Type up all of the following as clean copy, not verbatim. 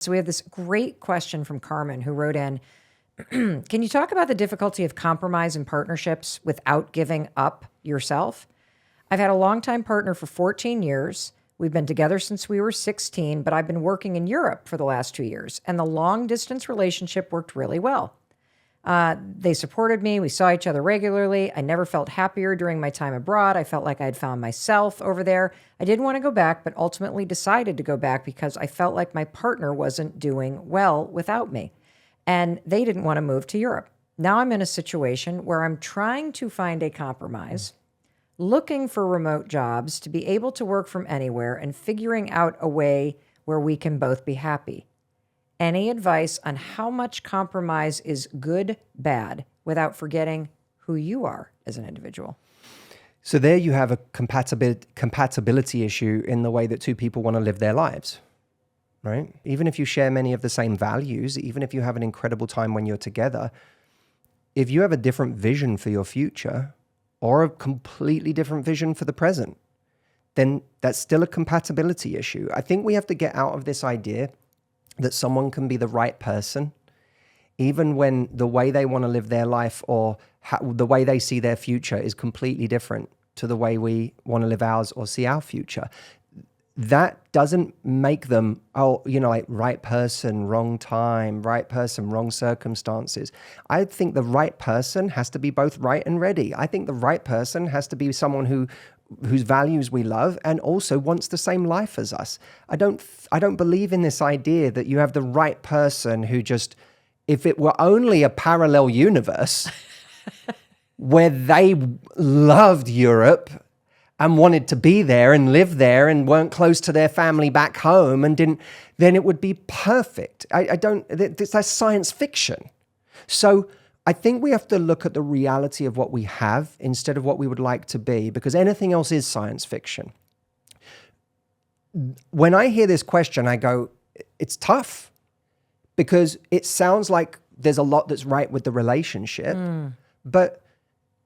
So we have this great question from Carmen who wrote in, can you talk about the difficulty of compromise in partnerships without giving up yourself? I've had a longtime partner for 14 years. We've been together since we were 16, but I've been working in Europe for the last 2 years, and the long distance relationship worked really well. They supported me. We saw each other regularly. I never felt happier during my time abroad. I felt like I had found myself over there. I didn't want to go back, but ultimately decided to go back because I felt like my partner wasn't doing well without me. And they didn't want to move to Europe. Now I'm in a situation where I'm trying to find a compromise, looking for remote jobs to be able to work from anywhere and figuring out a way where we can both be happy. Any advice on how much compromise is good, bad, without forgetting who you are as an individual? So there you have a compatibility issue in the way that two people want to live their lives, right? Even if you share many of the same values, even if you have an incredible time when you're together, if you have a different vision for your future or a completely different vision for the present, then that's still a compatibility issue. I think we have to get out of this idea that someone can be the right person, even when the way they want to live their life or the way they see their future is completely different to the way we want to live ours or see our future. That doesn't make them, like right person, wrong time, right person, wrong circumstances. I think the right person has to be both right and ready. I think the right person has to be someone whose values we love and also wants the same life as us. I don't believe in this idea that you have the right person who just, if it were only a parallel universe where they loved Europe and wanted to be there and live there and weren't close to their family back home and didn't, then it would be perfect. That's science fiction. So I think we have to look at the reality of what we have instead of what we would like to be, because anything else is science fiction. When I hear this question, I go, it's tough because it sounds like there's a lot that's right with the relationship, but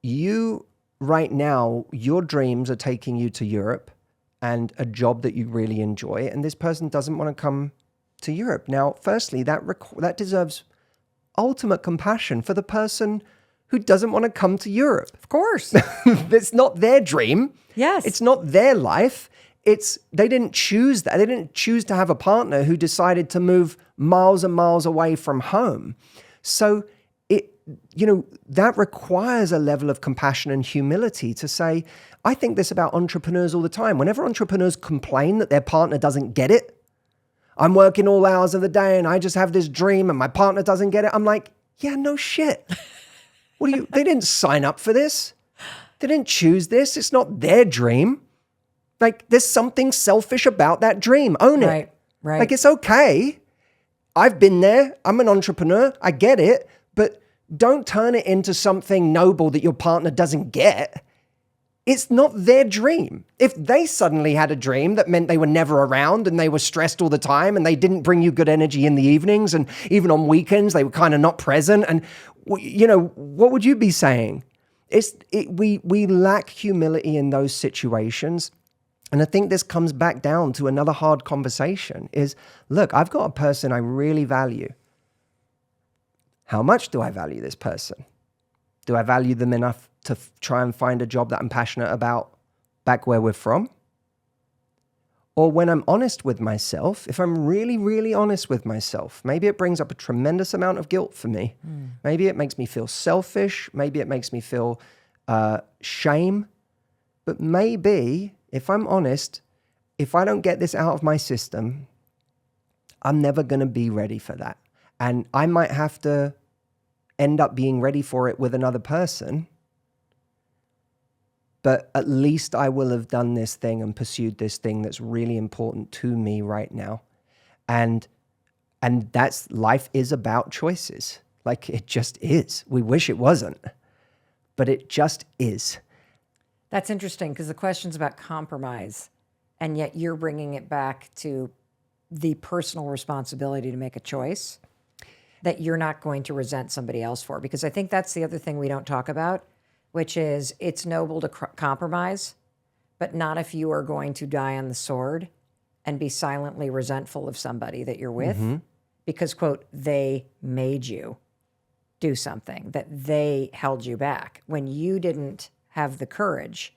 you right now, your dreams are taking you to Europe and a job that you really enjoy, and this person doesn't want to come to Europe. Now, firstly, that deserves ultimate compassion for the person who doesn't want to come to Europe. Of course. It's not their dream. Yes. It's not their life. They didn't choose that. They didn't choose to have a partner who decided to move miles and miles away from home. So that requires a level of compassion and humility to say, I think this about entrepreneurs all the time. Whenever entrepreneurs complain that their partner doesn't get it, I'm working all hours of the day and I just have this dream and my partner doesn't get it. I'm like, yeah, no shit. They didn't sign up for this. They didn't choose this. It's not their dream. Like, there's something selfish about that dream. Own it. Right. Like, it's okay. I've been there. I'm an entrepreneur. I get it. But don't turn it into something noble that your partner doesn't get. It's not their dream. If they suddenly had a dream that meant they were never around and they were stressed all the time and they didn't bring you good energy in the evenings and even on weekends, they were kind of not present. And, what would you be saying? We lack humility in those situations. And I think this comes back down to another hard conversation is, look, I've got a person I really value. How much do I value this person? Do I value them enough to try and find a job that I'm passionate about back where we're from? Or when I'm honest with myself, if I'm really, really honest with myself, maybe it brings up a tremendous amount of guilt for me. Maybe it makes me feel selfish. Maybe it makes me feel shame. But maybe, if I'm honest, if I don't get this out of my system, I'm never going to be ready for that. And I might have to end up being ready for it with another person. But at least I will have done this thing and pursued this thing that's really important to me right now. And that's, life is about choices. Like, it just is. We wish it wasn't, but it just is. That's interesting because the question's about compromise, and yet you're bringing it back to the personal responsibility to make a choice that you're not going to resent somebody else for. Because I think that's the other thing we don't talk about, which is it's noble to compromise, but not if you are going to die on the sword and be silently resentful of somebody that you're with because, quote, they made you do something, that they held you back when you didn't have the courage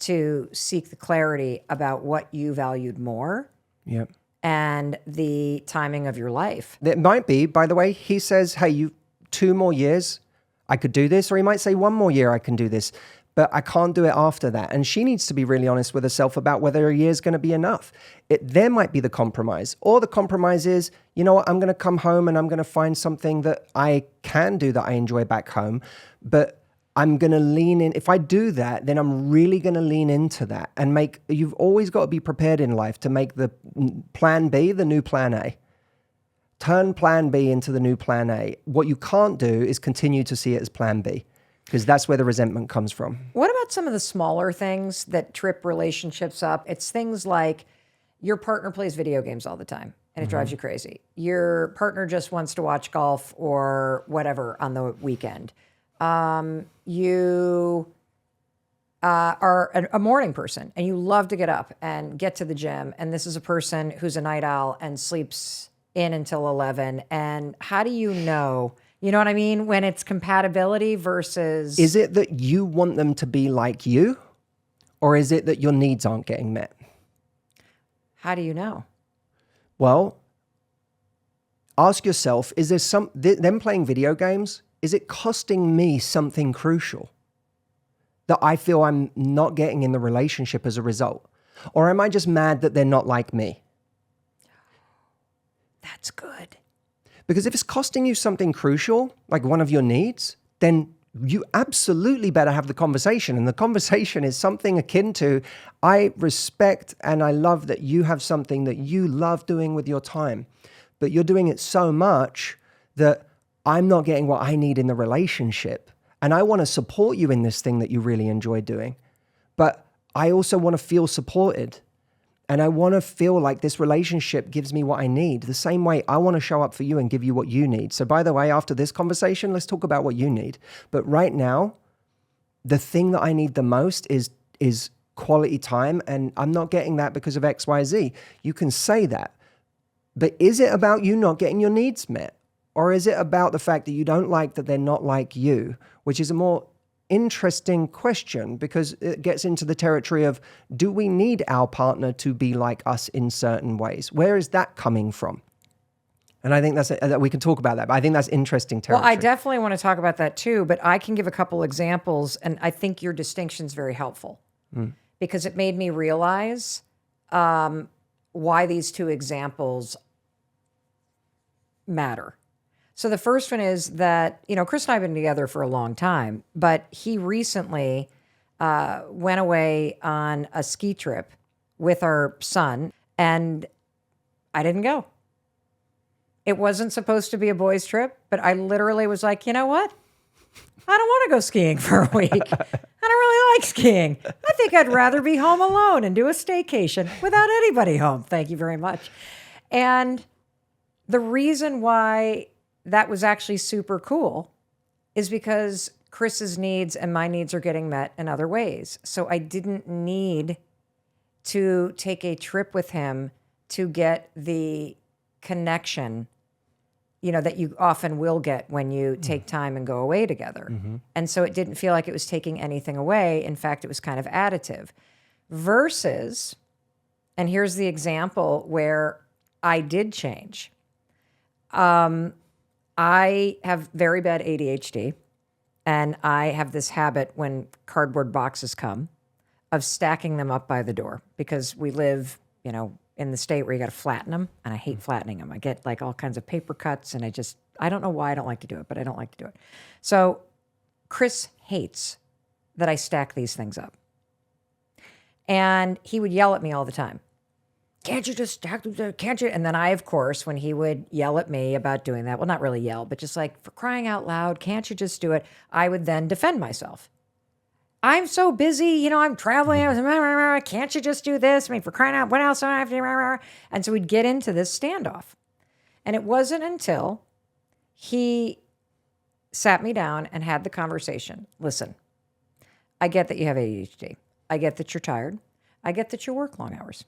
to seek the clarity about what you valued more Yep. and the timing of your life. It might be, by the way, he says, hey, you 2 more years, I could do this. Or he might say 1 more year, I can do this, but I can't do it after that. And she needs to be really honest with herself about whether a year is going to be enough. There might be the compromise, or the compromise is, you know what, I'm going to come home and I'm going to find something that I can do that I enjoy back home, but I'm going to lean in. If I do that, then I'm really going to lean into that and you've always got to be prepared in life to make the plan B the new plan A. Turn plan B into the new plan A. What you can't do is continue to see it as plan B, because that's where the resentment comes from. What about some of the smaller things that trip relationships up? It's things like your partner plays video games all the time and it drives you crazy. Your partner just wants to watch golf or whatever on the weekend. You are a morning person and you love to get up and get to the gym. And this is a person who's a night owl and sleeps in until 11. And how do you know, you know what I mean? When it's compatibility versus... Is it that you want them to be like you, or is it that your needs aren't getting met? How do you know? Well, ask yourself, is there them playing video games, is it costing me something crucial that I feel I'm not getting in the relationship as a result? Or am I just mad that they're not like me? That's good. Because if it's costing you something crucial, like one of your needs, then you absolutely better have the conversation. And the conversation is something akin to, I respect and I love that you have something that you love doing with your time, but you're doing it so much that I'm not getting what I need in the relationship. And I want to support you in this thing that you really enjoy doing. But I also want to feel supported. And I want to feel like this relationship gives me what I need. The same way I want to show up for you and give you what you need. So by the way, after this conversation, let's talk about what you need. But right now, the thing that I need the most is quality time. And I'm not getting that because of X, Y, Z. You can say that. But is it about you not getting your needs met? Or is it about the fact that you don't like that they're not like you? Which is a more interesting question, because it gets into the territory of, do we need our partner to be like us in certain ways? Where is that coming from? And I think we can talk about that, but I think that's interesting territory. Well, I definitely want to talk about that too, but I can give a couple examples, and I think your distinction is very helpful because it made me realize why these two examples matter. So the first one is that, Chris and I have been together for a long time, but he recently went away on a ski trip with our son, and I didn't go. It wasn't supposed to be a boys' trip, but I literally was like, you know what? I don't want to go skiing for a week. I don't really like skiing. I think I'd rather be home alone and do a staycation without anybody home. Thank you very much. And the reason why that was actually super cool is because Chris's needs and my needs are getting met in other ways. So I didn't need to take a trip with him to get the connection, that you often will get when you take time and go away together. Mm-hmm. And so it didn't feel like it was taking anything away. In fact, it was kind of additive. Versus, and here's the example where I did change. I have very bad ADHD, and I have this habit when cardboard boxes come of stacking them up by the door, because we live, in the state where you got to flatten them, and I hate flattening them. I get like all kinds of paper cuts, and I don't know why I don't like to do it, but I don't like to do it. So Chris hates that I stack these things up. And he would yell at me all the time. Can't you just stack them? Can't you? And then I, of course, when he would yell at me about doing that, well, not really yell, but just like, for crying out loud, can't you just do it? I would then defend myself. I'm so busy, I'm traveling. Can't you just do this? For crying out, what else do I have to do? And so we'd get into this standoff. And it wasn't until he sat me down and had the conversation. Listen, I get that you have ADHD. I get that you're tired. I get that you work long hours.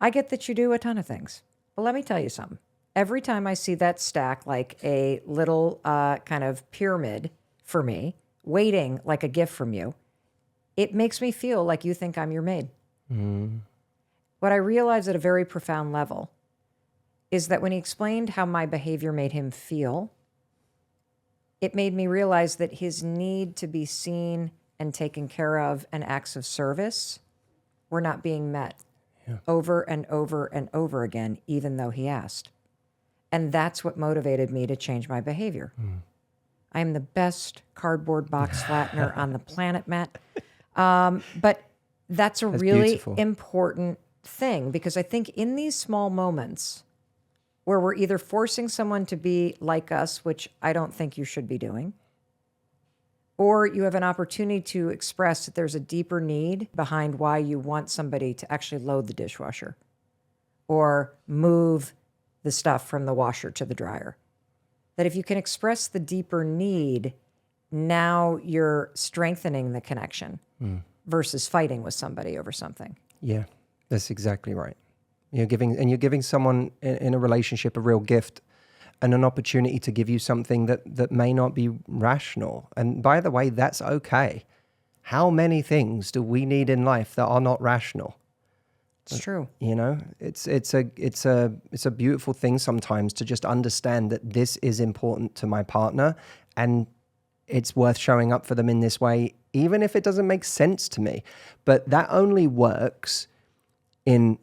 I get that you do a ton of things. But let me tell you something. Every time I see that stack like a little kind of pyramid for me, waiting like a gift from you, it makes me feel like you think I'm your maid. What I realized at a very profound level is that when he explained how my behavior made him feel, it made me realize that his need to be seen and taken care of and acts of service were not being met over and over and over again, even though he asked. And that's what motivated me to change my behavior. I am the best cardboard box flattener on the planet, Matt. But that's really beautiful. important thing, because I think in these small moments where we're either forcing someone to be like us, which I don't think you should be doing, or you have an opportunity to express that there's a deeper need behind why you want somebody to actually load the dishwasher or move the stuff from the washer to the dryer. That if you can express the deeper need, now you're strengthening the connection versus fighting with somebody over something. Yeah, that's exactly right. You're giving someone in a relationship a real gift and an opportunity to give you something that may not be rational. And by the way, that's okay. How many things do we need in life that are not rational? It's true. You know, it's a beautiful thing sometimes to just understand that this is important to my partner and it's worth showing up for them in this way, even if it doesn't make sense to me. But that only works in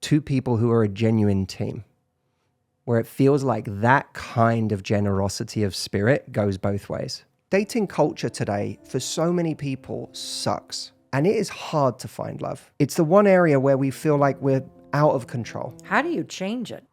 two people who are a genuine team, where it feels like that kind of generosity of spirit goes both ways. Dating culture today for so many people sucks. And it is hard to find love. It's the one area where we feel like we're out of control. How do you change it?